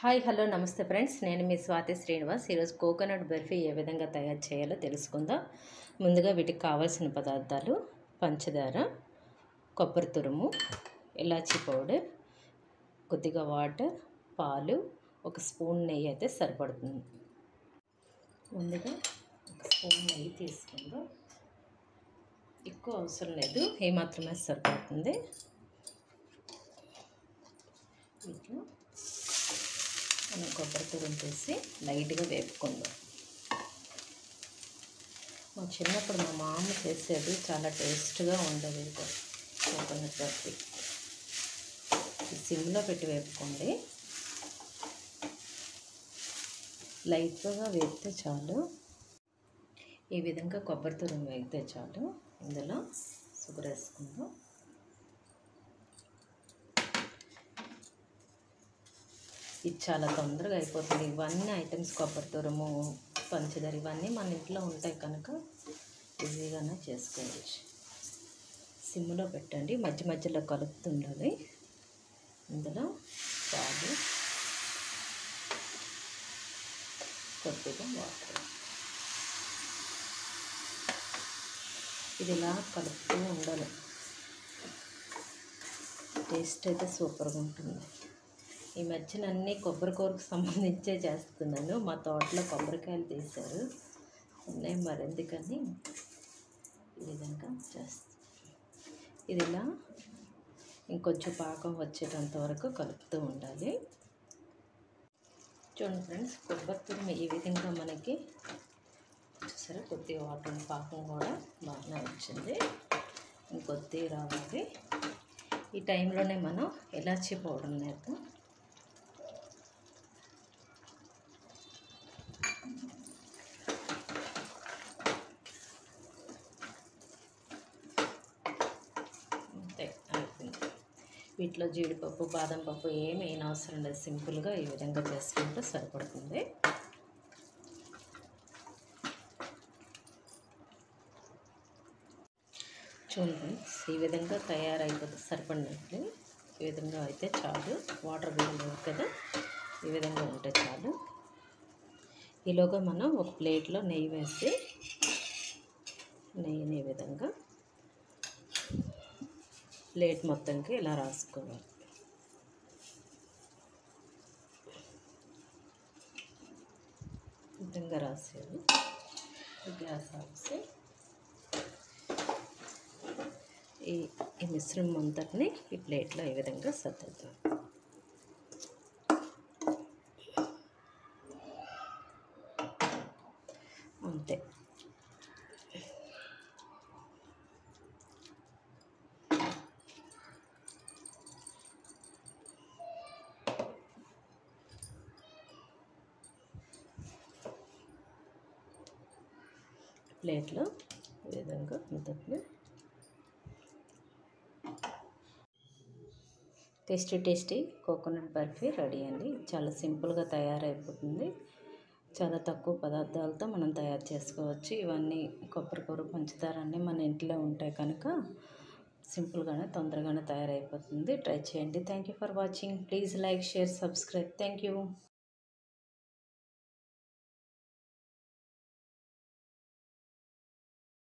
Hi hello నమస్తే friends, నేను మీ స్వాతి శ్రీనివాస్. ఈరోజు కోకోనట్ బర్ఫీ ఏ విధంగా తయారు చేయాలో తెలుసుకుందాం. ముందుగా వీటికి కావాల్సిన పదార్థాలు: పంచదార, కొబ్బరి తురుము, ఇలాచీ పౌడర్, కొద్దిగా వాటర్, పాలు, ఒక స్పూన్ నెయ్యి అయితే సరిపడుతుంది. ముందుగా ఒక స్పూన్ నెయ్యి తీసుకుందాం. ఎక్కువ అవసరం లేదు, ఏమాత్రమే సరిపడుతుంది. వీటిలో మనం కొబ్బరి తురుము తీసి లైట్గా వేపుకుందాం. మా చిన్నప్పుడు మా మామ చేసేది చాలా టేస్ట్గా ఉండేది కోకోనట్ బర్ఫీ. సిమ్లో పెట్టి వేపుకోండి. లైట్గా వేపితే చాలు. ఈ విధంగా కొబ్బరి తురుము వేగితే చాలు. ఇందులో షుగర్ వేసుకుందాం. ఇది చాలా తొందరగా అయిపోతుంది. ఇవన్నీ ఐటమ్స్, కొబ్బరి తురుము, పంచదార, ఇవన్నీ మన ఇంట్లో ఉంటాయి కనుక ఈజీగానే చేసుకోవచ్చు. సిమ్లో పెట్టండి, మధ్య మధ్యలో కలుపుతుండాలి. ఇందులో పాలు, కొద్దిగా వాటర్, ఇది ఇలా కలుపుతూ ఉండాలి. టేస్ట్ అయితే సూపర్గా ఉంటుంది. ఈ మధ్యన అన్నీ కొబ్బరి కూరకు సంబంధించే చేస్తున్నాను. మా తోటలో కొబ్బరికాయలు తీశారు ఉన్నాయి, మరెందుకని ఈ విధంగా చేస్తాను. ఇది ఇలా ఇంకొంచెం పాకం వచ్చేటంత వరకు కలుపుతూ ఉండాలి. చూడండి ఫ్రెండ్స్, కొబ్బరి తురుము ఈ విధంగా మనకి చూసారా, కొద్దిగా వాటర్ పాకం కూడా బాగానే వచ్చింది. ఇంకొద్దిగా రావాలి. ఈ టైంలోనే మనం ఇలాచీ పౌడర్ వేద్దాం. వీటిలో జీడిపప్పు, బాదం పప్పు ఏమీ అవసరం లేదు. సింపుల్గా ఈ విధంగా చేసుకుంటే సరిపడుతుంది. చూడండి, ఈ విధంగా తయారైపోతే సరిపడినట్లు. ఈ విధంగా అయితే చాలు. వాటర్ వేయలేదు కదా, ఈ విధంగా ఉంటే చాలు. ఈలోగా మనం ఒక ప్లేట్లో నెయ్యి వేసి, నెయ్యిని ఈ విధంగా ప్లేట్ మొత్తంకి ఇలా రాసుకోవాలి. ఈ విధంగా రాసేది. గ్యాస్ ఆపేసి ఈ మిశ్రమం అంతటిని ఈ ప్లేట్లో ఈ విధంగా సర్దుతాం. అంతే. ప్లేట్లో ఈ విధంగా అంతటిని టేస్టీ కోకోనట్ బర్ఫీ రెడీ అండి. చాలా సింపుల్గా తయారైపోతుంది. చాలా తక్కువ పదార్థాలతో మనం తయారు చేసుకోవచ్చు. ఇవన్నీ కొబ్బరి కూర, పంచదార అన్నీ మన ఇంట్లో ఉంటాయి కనుక సింపుల్గానే తొందరగానే తయారైపోతుంది. ట్రై చేయండి. Thank you for watching. Please like, share, subscribe. Thank you.